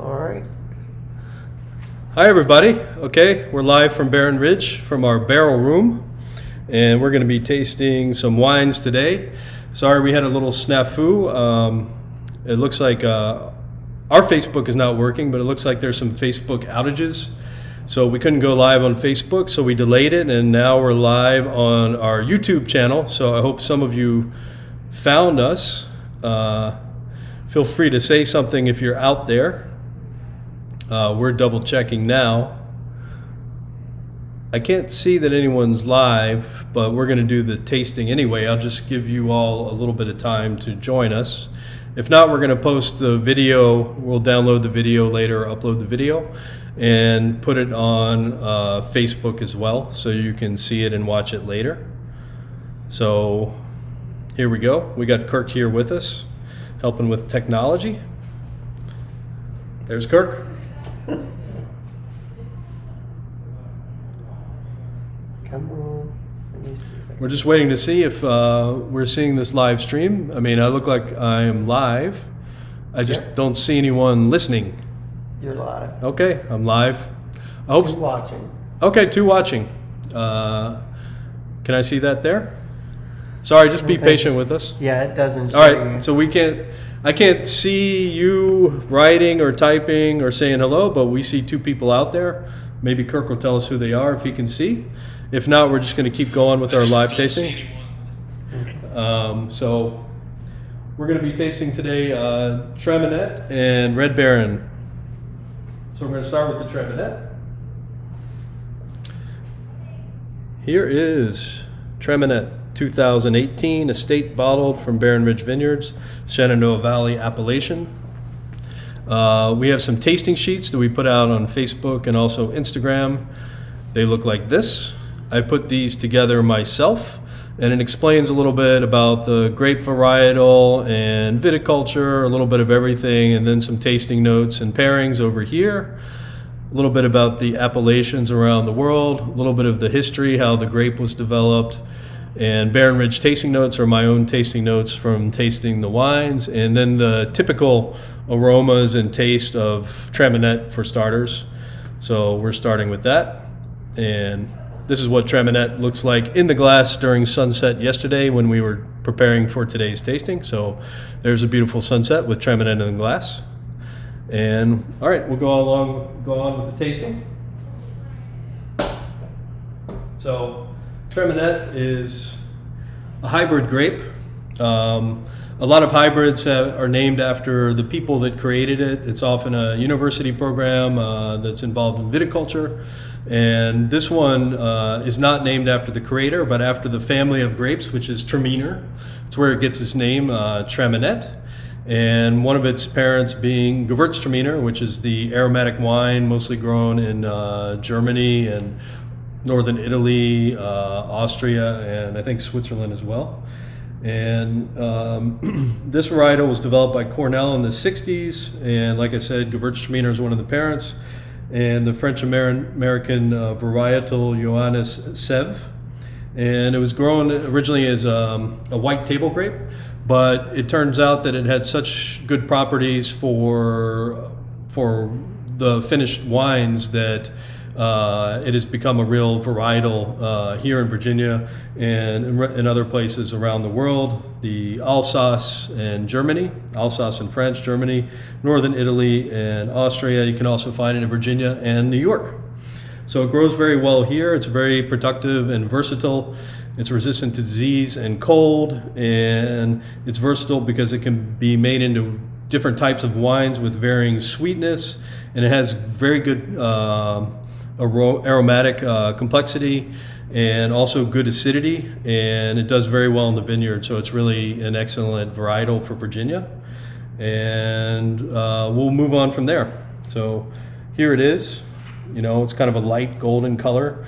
All right. Hi everybody. Okay, we're live from Barren Ridge from our barrel room, and we're going to be tasting some wines today. Sorry we had a little snafu. It looks like our Facebook is not working, but it looks like there's some Facebook outages. So we couldn't go live on Facebook, so we delayed it, and now we're live on our YouTube channel. So I hope some of you found us. Feel free to say something if you're out there. We're double checking now. I can't see that anyone's live, but we're going to do the tasting anyway. I'll just give you all a little bit of time to join us. If not, we're going to post the video. We'll download the video later, upload the video, and put it on Facebook as well, so you can see it and watch it later. So here we go. We got Kirk here with us, helping with technology. There's Kirk. Come on. Let me see We're just waiting to see if we're seeing this live stream. I mean, I look like I am live. I just don't see anyone listening. You're live. Okay, I'm live. I hope. Who's watching? Okay, 2 watching. Can I see that there? Sorry, just be patient with us. Yeah, it doesn't show All right, you. so I can't see you writing or typing or saying hello, but we see 2 people out there. Maybe Kirk will tell us who they are if he can see. If not, we're just going to keep going with our live tasting. So we're going to be tasting today Traminette and Red Barren. So we're going to start with the Traminette. Here is Traminette 2018, estate bottled from Barren Ridge Vineyards, Shenandoah Valley appellation. We have some tasting sheets that we put out on Facebook and also Instagram. They look like this. I put these together myself, and it explains a little bit about the grape varietal and viticulture, a little bit of everything, and then some tasting notes and pairings over here. A little bit about the appellations around the world, a little bit of the history, how the grape was developed, and Barren Ridge tasting notes are my own tasting notes from tasting the wines, and then the typical aromas and taste of Traminette for starters. So we're starting with that, and this is what Traminette looks like in the glass during sunset yesterday when we were preparing for today's tasting. So there's a beautiful sunset with Traminette in the glass. And all right, we'll go on with the tasting. So Traminette is a hybrid grape. A lot of hybrids are named after the people that created it. It's often a university program that's involved in viticulture. And this one is not named after the creator, but after the family of grapes, which is Traminer. It's where it gets its name, Traminette. And one of its parents being Gewürztraminer, which is the aromatic wine mostly grown in Germany and northern Italy, Austria, and I think Switzerland as well. And this varietal was developed by Cornell in the 60s. And like I said, Gewürztraminer is one of the parents. And the French-American varietal Johannes Sèvres. And it was grown originally as a white table grape, but it turns out that it had such good properties for the finished wines that it has become a real varietal here in Virginia and in other places around the world. The Alsace and Germany, Alsace in France, Germany, northern Italy and Austria. You can also find it in Virginia and New York. So it grows very well here. It's very productive and versatile. It's resistant to disease and cold, and it's versatile because it can be made into different types of wines with varying sweetness, and it has very good aromatic complexity and also good acidity, and it does very well in the vineyard. So it's really an excellent varietal for Virginia, and we'll move on from there. So here it is. You know, it's kind of a light golden color.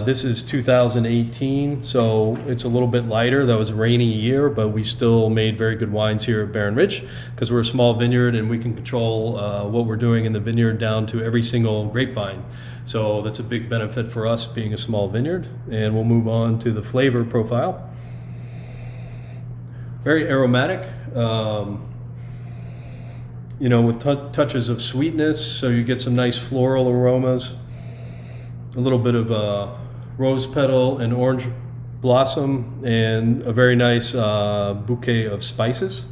This is 2018, so it's a little bit lighter. That was a rainy year, but we still made very good wines here at Barren Ridge because we're a small vineyard and we can control what we're doing in the vineyard down to every single grapevine. So that's a big benefit for us being a small vineyard. And we'll move on to the flavor profile. Very aromatic. with touches of sweetness, so you get some nice floral aromas, a little bit of rose petal and orange blossom, and a very nice bouquet of spices,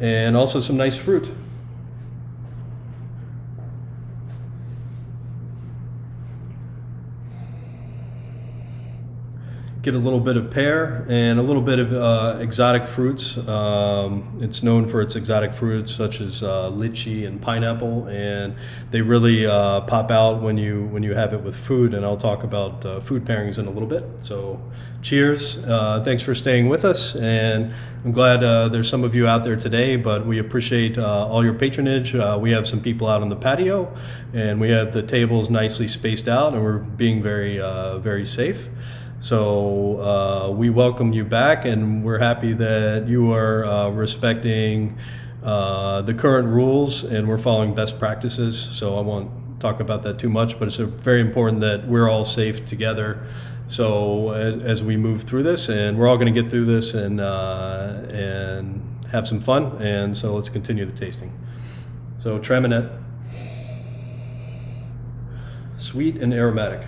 and also some nice fruit. Get a little bit of pear and a little bit of exotic fruits. It's known for its exotic fruits such as lychee and pineapple, and they really pop out when you have it with food. And I'll talk about food pairings in a little bit. So, cheers! Thanks for staying with us, and I'm glad there's some of you out there today. But we appreciate all your patronage. We have some people out on the patio, and we have the tables nicely spaced out, and we're being very very safe. So we welcome you back, and we're happy that you are respecting the current rules, and we're following best practices. So I won't talk about that too much, but it's very important that we're all safe together. So as we move through this, and we're all going to get through this and have some fun. And so let's continue the tasting. So Traminette, sweet and aromatic.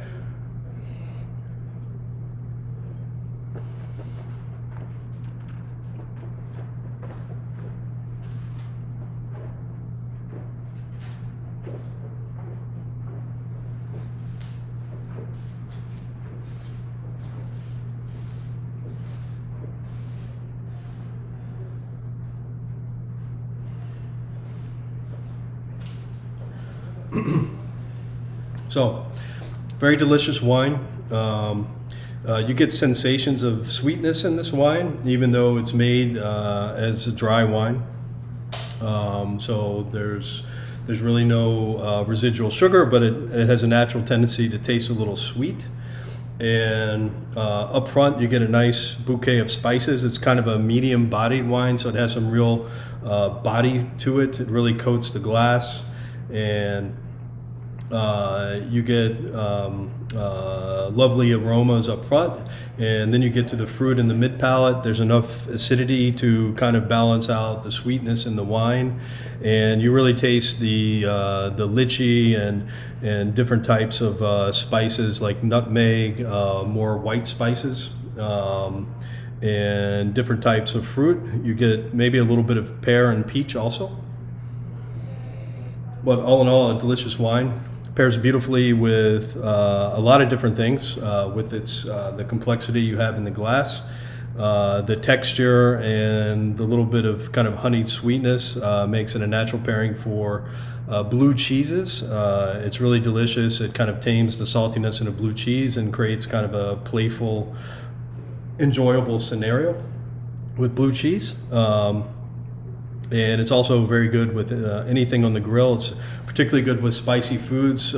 So, very delicious wine. You get sensations of sweetness in this wine, even though it's made as a dry wine. So there's really no residual sugar, but it has a natural tendency to taste a little sweet. And up front, you get a nice bouquet of spices. It's kind of a medium-bodied wine, so it has some real body to it. It really coats the glass, and you get lovely aromas up front, and then you get to the fruit in the mid palate. There's enough acidity to kind of balance out the sweetness in the wine, and you really taste the lychee and different types of spices like nutmeg, more white spices, and different types of fruit. You get maybe a little bit of pear and peach also. But all in all, a delicious wine. Pairs beautifully with a lot of different things, with the complexity you have in the glass, the texture, and the little bit of kind of honeyed sweetness makes it a natural pairing for blue cheeses. It's really delicious. It kind of tames the saltiness in a blue cheese and creates kind of a playful, enjoyable scenario with blue cheese. And it's also very good with anything on the grill. It's particularly good with spicy foods,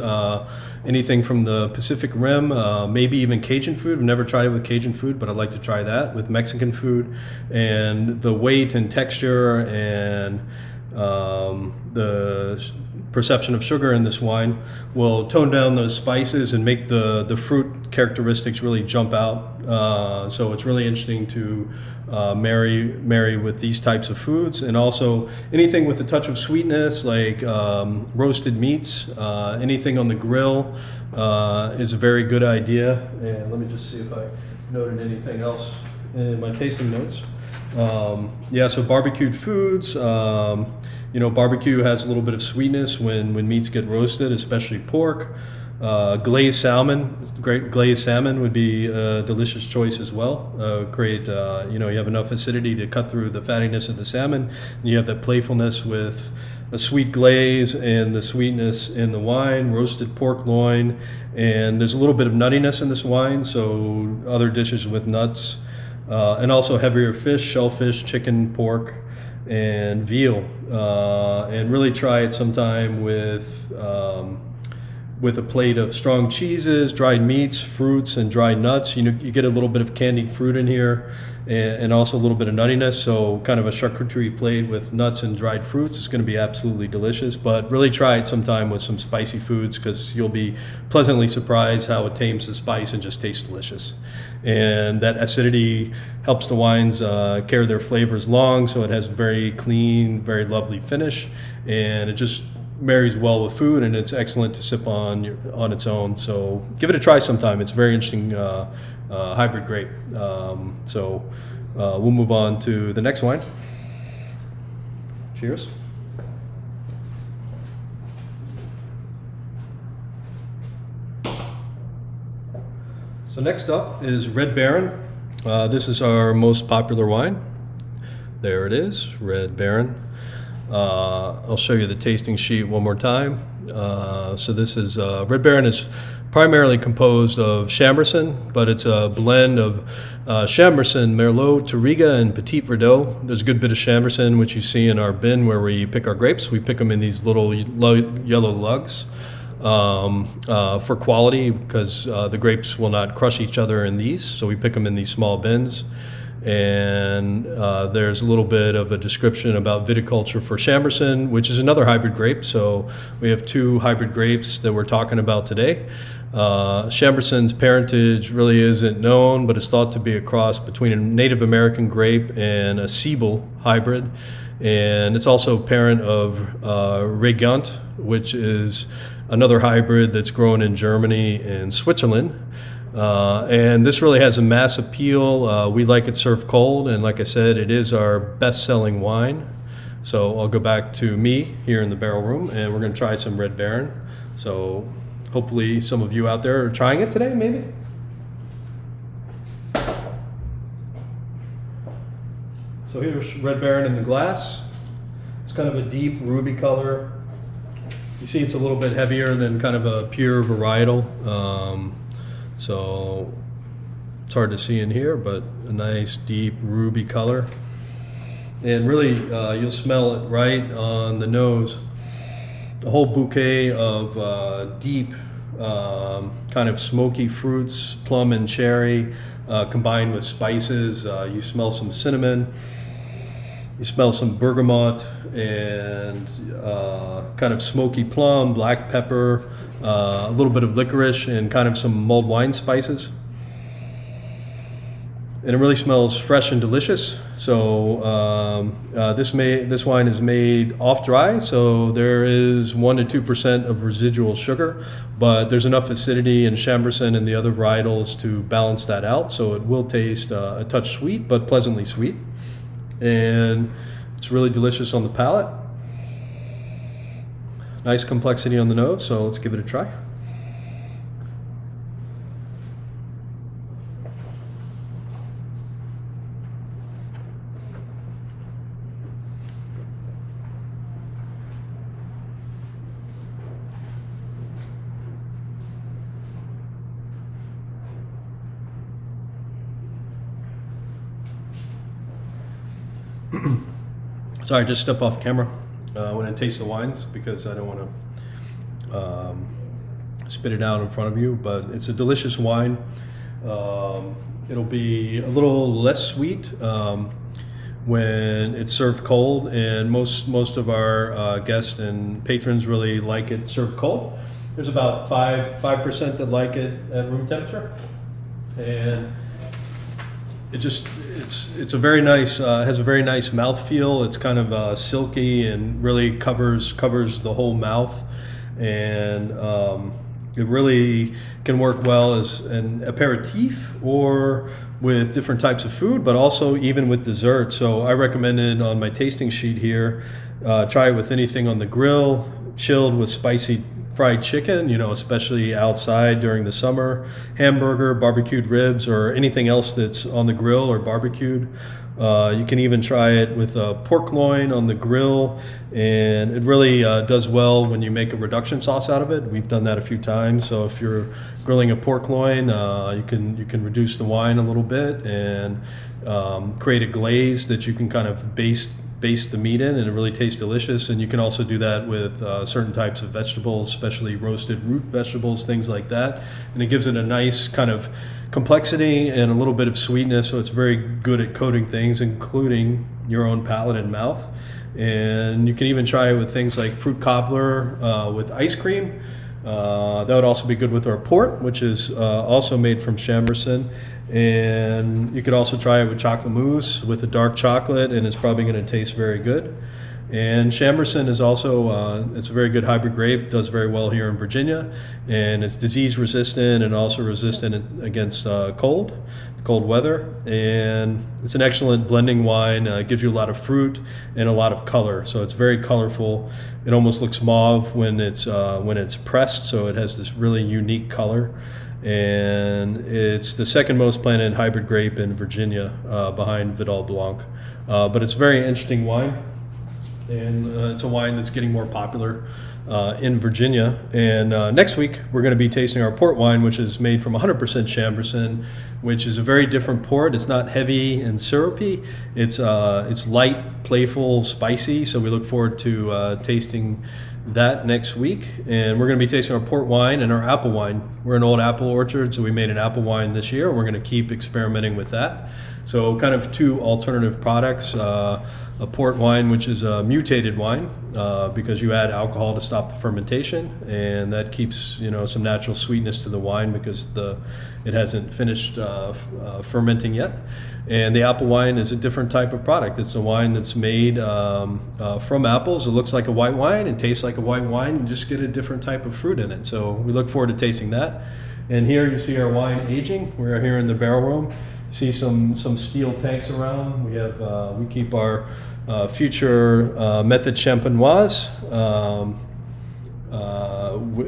anything from the Pacific Rim, maybe even Cajun food. I've never tried it with Cajun food, but I'd like to try that with Mexican food. And the weight and texture and the perception of sugar in this wine will tone down those spices and make the fruit characteristics really jump out. So it's really interesting to marry with these types of foods, and also anything with a touch of sweetness like roasted meats, anything on the grill is a very good idea. And let me just see if I noted anything else in my tasting notes. So barbecued foods. Barbecue has a little bit of sweetness when meats get roasted, especially pork. Glazed salmon, great glazed salmon would be a delicious choice as well. You have enough acidity to cut through the fattiness of the salmon, and you have that playfulness with a sweet glaze and the sweetness in the wine. Roasted pork loin, and there's a little bit of nuttiness in this wine, so other dishes with nuts, and also heavier fish, shellfish, chicken, pork, and veal, and really try it sometime with with a plate of strong cheeses, dried meats, fruits, and dried nuts. You get a little bit of candied fruit in here, and also a little bit of nuttiness. So kind of a charcuterie plate with nuts and dried fruits is going to be absolutely delicious. But really try it sometime with some spicy foods, because you'll be pleasantly surprised how it tames the spice and just tastes delicious. And that acidity helps the wines carry their flavors long, so it has a very clean, very lovely finish, and it just marries well with food, and it's excellent to sip on its own. So give it a try sometime. It's a very interesting hybrid grape. So we'll move on to the next wine. Cheers. So next up is Red Barren. This is our most popular wine. There it is, Red Barren. I'll show you the tasting sheet one more time. So this is Red Barren is primarily composed of Chambourcin, but it's a blend of Chambourcin, Merlot, Touriga, and Petit Verdot. There's a good bit of Chambourcin, which you see in our bin where we pick our grapes. We pick them in these little yellow lugs for quality, because the grapes will not crush each other in these. So we pick them in these small bins. And there's a little bit of a description about viticulture for Chambourcin, which is another hybrid grape. So we have two hybrid grapes that we're talking about today. Chambourcin's parentage really isn't known, but it's thought to be a cross between a Native American grape and a Siebel hybrid. And it's also parent of Regent, which is another hybrid that's grown in Germany and Switzerland. And this really has a mass appeal. We like it served cold, and like I said, it is our best-selling wine. So I'll go back to me here in the barrel room, and we're going to try some Red Barren. So hopefully some of you out there are trying it today, maybe. So here's Red Barren in the glass. It's kind of a deep ruby color. You see it's a little bit heavier than kind of a pure varietal. So it's hard to see in here, but a nice deep ruby color. And really, you'll smell it right on the nose. The whole bouquet of deep, kind of smoky fruits, plum and cherry, combined with spices. You smell some cinnamon. You smell some bergamot and kind of smoky plum, black pepper, a little bit of licorice, and kind of some mulled wine spices. And it really smells fresh and delicious. So this wine is made off dry, so there is 1% to 2% of residual sugar, but there's enough acidity in Chambourcin and the other varietals to balance that out. So it will taste a touch sweet, but pleasantly sweet. And it's really delicious on the palate. Nice complexity on the nose, so let's give it a try. Sorry, just step off camera when I taste the wines, because I don't want to spit it out in front of you, but it's a delicious wine. It'll be a little less sweet when it's served cold, and most of our guests and patrons really like it served cold. There's about 5% that like it at room temperature, and it's a very nice, has a very nice mouthfeel. It's kind of silky and really covers the whole mouth, and it really can work well as an aperitif or with different types of food, but also even with dessert. So I recommend it on my tasting sheet here. Try it with anything on the grill, chilled with spicy fried chicken, especially outside during the summer, hamburger, barbecued ribs, or anything else that's on the grill or barbecued. You can even try it with a pork loin on the grill, and it really does well when you make a reduction sauce out of it. We've done that a few times. So if you're grilling a pork loin, you can reduce the wine a little bit and create a glaze that you can kind of baste baste the meat in, and it really tastes delicious. And you can also do that with certain types of vegetables, especially roasted root vegetables, things like that. And it gives it a nice kind of complexity and a little bit of sweetness, so it's very good at coating things, including your own palate and mouth. And you can even try it with things like fruit cobbler with ice cream. That would also be good with our port, which is also made from Chamberson. And you could also try it with chocolate mousse with the dark chocolate, and it's probably going to taste very good. And Chamberson is also, it's a very good hybrid grape, does very well here in Virginia, and it's disease resistant and also resistant against cold weather. And it's an excellent blending wine. It gives you a lot of fruit and a lot of color, so it's very colorful. It almost looks mauve when it's pressed, so it has this really unique color. And it's the second most planted hybrid grape in Virginia, behind Vidal Blanc. But it's a very interesting wine. And it's a wine that's getting more popular in Virginia. And next week, we're going to be tasting our port wine, which is made from 100% Chamberson, which is a very different port. It's not heavy and syrupy. It's light, playful, spicy. So we look forward to tasting that next week. And we're going to be tasting our port wine and our apple wine. We're an old apple orchard, so we made an apple wine this year. We're going to keep experimenting with that. So kind of two alternative products. A port wine, which is a mutated wine, because you add alcohol to stop the fermentation, and that keeps some natural sweetness to the wine because it hasn't finished fermenting yet. And the apple wine is a different type of product. It's a wine that's made from apples. It looks like a white wine and tastes like a white wine. You just get a different type of fruit in it. So we look forward to tasting that. And here you see our wine aging. We're here in the barrel room. See some steel tanks around. We keep our future method champenoise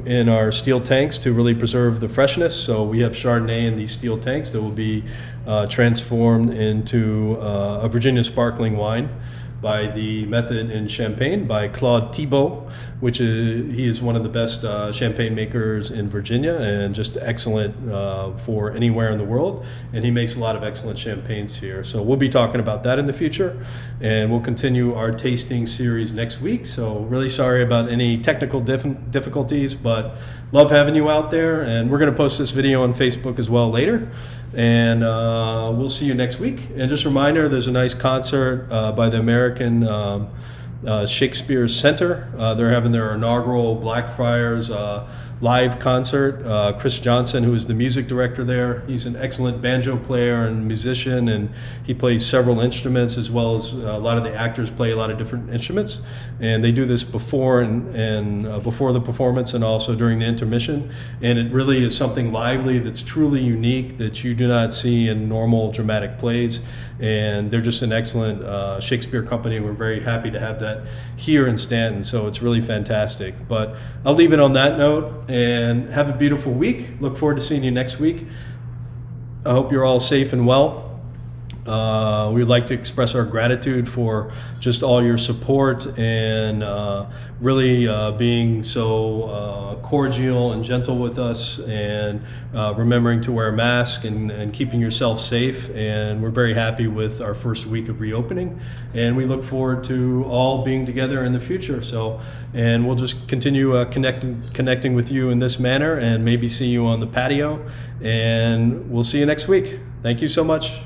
in our steel tanks to really preserve the freshness. So we have Chardonnay in these steel tanks that will be transformed into a Virginia sparkling wine by the method in Champagne by Claude Thibault, he is one of the best champagne makers in Virginia and just excellent for anywhere in the world. And he makes a lot of excellent champagnes here. So we'll be talking about that in the future, and we'll continue our tasting series next week. So really sorry about any technical difficulties, but love having you out there. And we're going to post this video on Facebook as well later. And we'll see you next week. And just a reminder, there's a nice concert by the American Shakespeare Center. They're having their inaugural Blackfriars live concert. Chris Johnson, who is the music director there, he's an excellent banjo player and musician, and he plays several instruments, as well as a lot of the actors play a lot of different instruments. And they do this before and before the performance and also during the intermission. And it really is something lively that's truly unique that you do not see in normal dramatic plays. And they're just an excellent Shakespeare company. We're very happy to have that here in Stanton, so it's really fantastic. But I'll leave it on that note, and have a beautiful week. Look forward to seeing you next week. I hope you're all safe and well. We'd like to express our gratitude for just all your support and really being so cordial and gentle with us, and remembering to wear a mask and keeping yourself safe. And we're very happy with our first week of reopening, and we look forward to all being together in the future. And we'll just continue connecting with you in this manner, and maybe see you on the patio, and we'll see you next week. Thank you so much.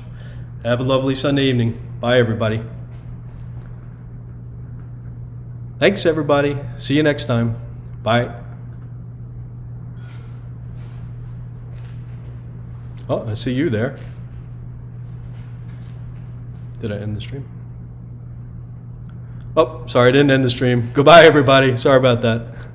Have a lovely Sunday evening. Bye, everybody. Thanks, everybody. See you next time. Bye. Oh, I see you there. Did I end the stream? Oh, sorry, I didn't end the stream. Goodbye, everybody. Sorry about that.